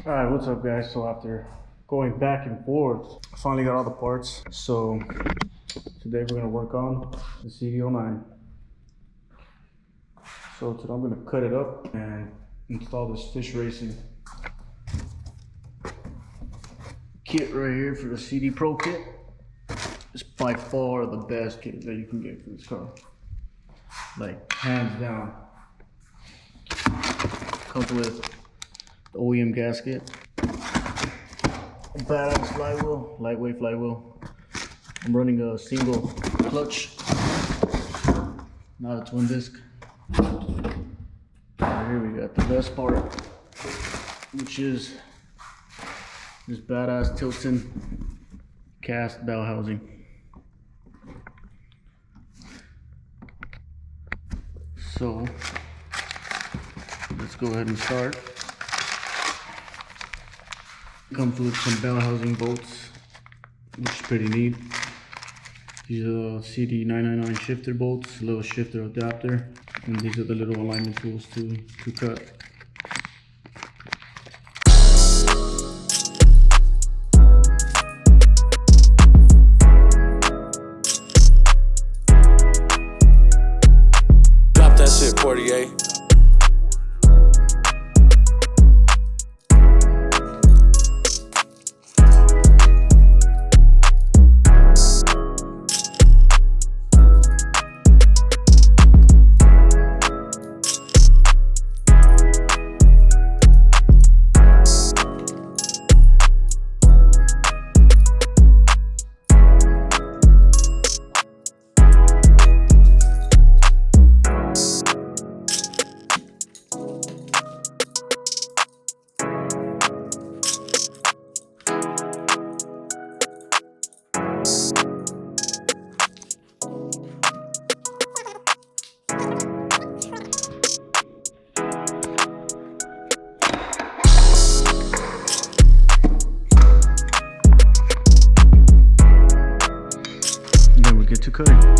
Alright, what's up guys? So after going back and forth, I finally got all the parts. So today we're going to work on the Cd009. So today I'm going to cut it up and install this fish racing kit right here for the CD Pro kit. It's by far the best kit that you can get for this car. Like, hands down. Comes with the OEM gasket, a badass flywheel, lightweight flywheel. I'm running a single clutch, not a twin disc. Right here we got the best part, which is this badass Tilton cast bell housing. So let's go ahead and start. Comes with some bell housing bolts, which is pretty neat. These are Cd009 shifter bolts, a little shifter adapter, and these are the little alignment tools to cut. Drop that shit, Portier. Get to cutting.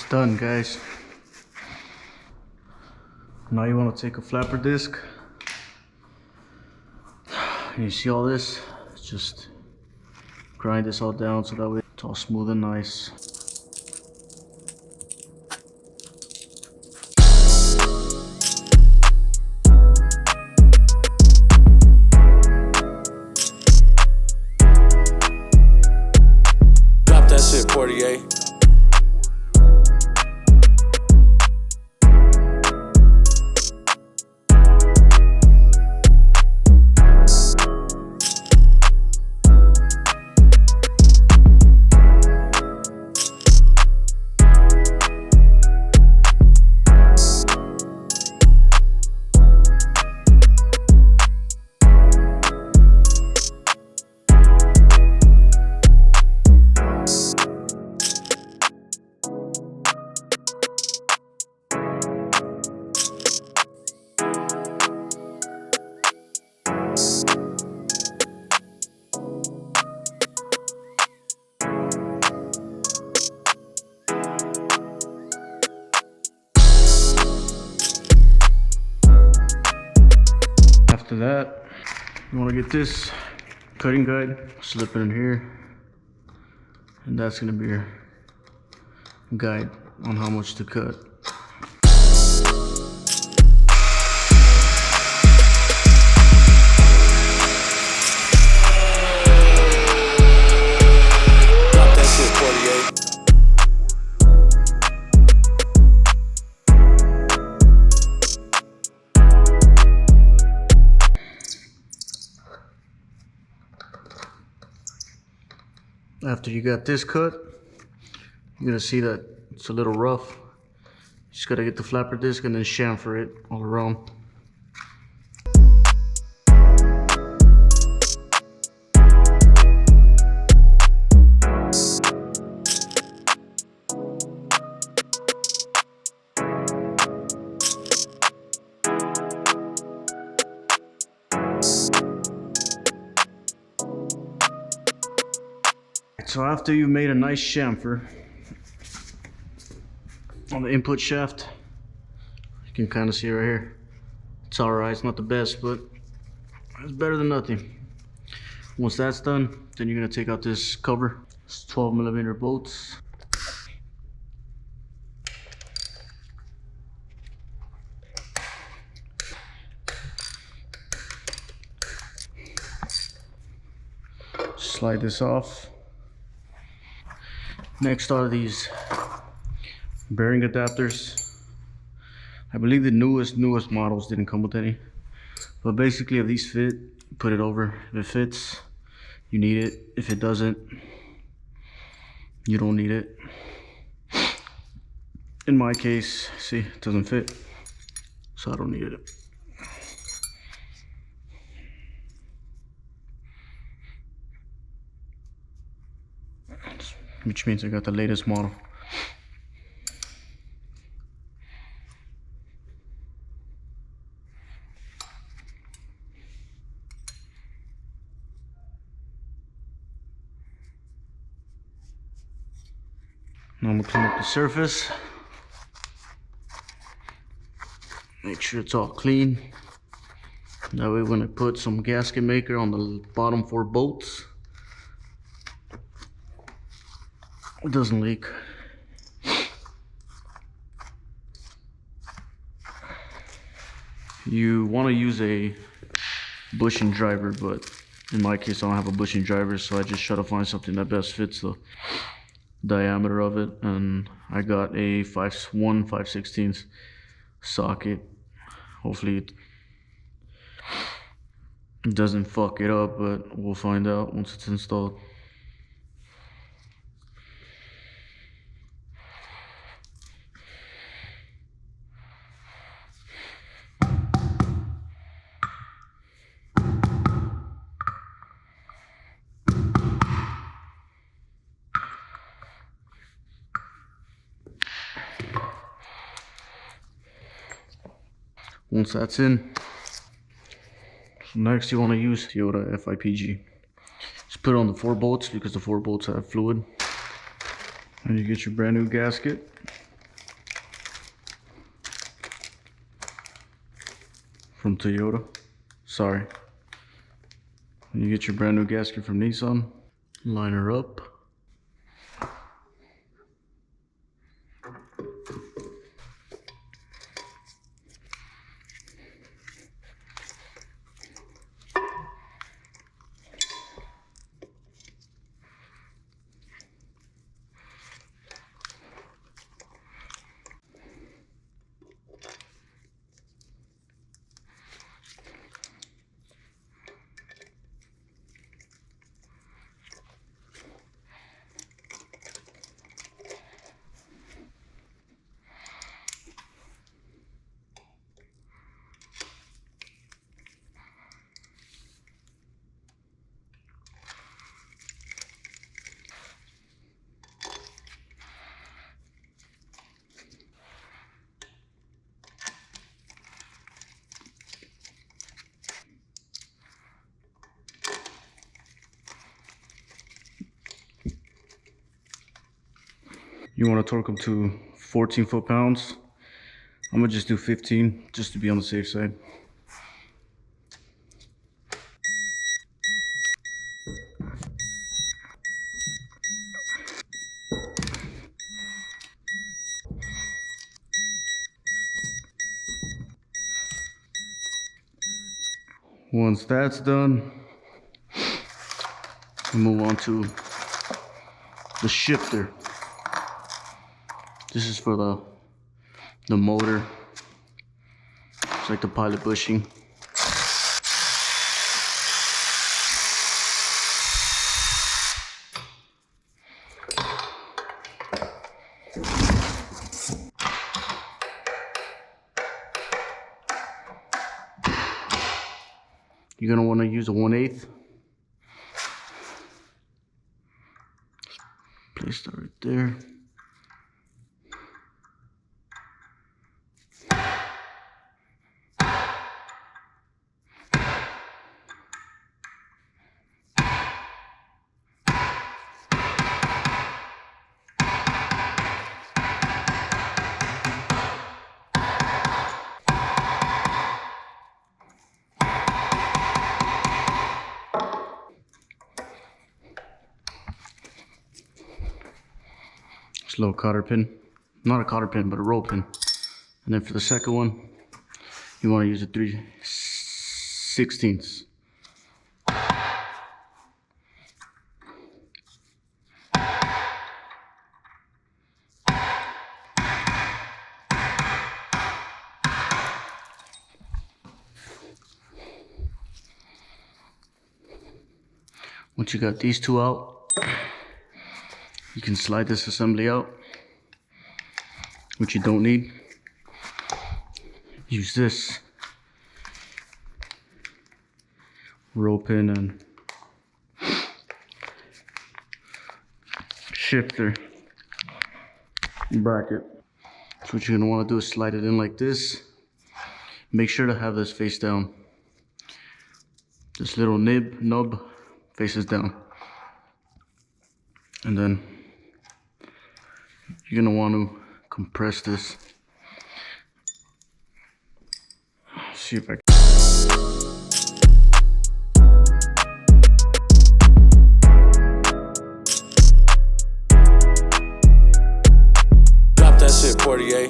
Done, guys. Now you want to take a flapper disc. And you see all this? Just grind this all down so that way it's all smooth and nice. Drop that shit, Portier. After that, you want to get this cutting guide, slip it in here, and that's going to be your guide on how much to cut. Drop that shit, Portier. After you got this cut, you're gonna see that it's a little rough. You just gotta get the flapper disc and then chamfer it all around. So after you made a nice chamfer on the input shaft, you can kind of see right here. It's alright, it's not the best, but it's better than nothing. Once that's done, then you're gonna take out this cover. It's 12mm bolts. Slide this off. Next are these bearing adapters. I believe the newest models didn't come with any, but basically if these fit, put it over. If it fits, you need it. If it doesn't, you don't need it. In my case, see, it doesn't fit, so I don't need it. Which means I got the latest model. Now I'm gonna clean up the surface. Make sure it's all clean. That way when I put some gasket maker on the bottom 4 bolts, it doesn't leak. You want to use a bushing driver, but in my case I don't have a bushing driver, so I just try to find something that best fits the diameter of it, and I got a 5/16 socket. Hopefully it doesn't fuck it up, but we'll find out once it's installed. Once that's in, so next you want to use Toyota FIPG. Just put it on the 4 bolts because the 4 bolts have fluid. And you get your brand new gasket. from Toyota. Sorry. When you get your brand new gasket from Nissan, line her up. You want to torque them to 14 foot-pounds. I'm gonna just do 15 just to be on the safe side. Once that's done, we move on to the shifter. This is for the motor. It's like the pilot bushing. You're gonna want to use a 1/8. Place that right there. Just a little cotter pin. Not a cotter pin, but a roll pin. And then for the second one, you want to use a 3/16. Once you got these two out, you can slide this assembly out, which you don't need. Use this roll pin and shifter bracket. So what you're gonna wanna do is slide it in like this. Make sure to have this face down. This little nub faces down. And then you're gonna want to compress this. See if I can. Drop that shit, Portier.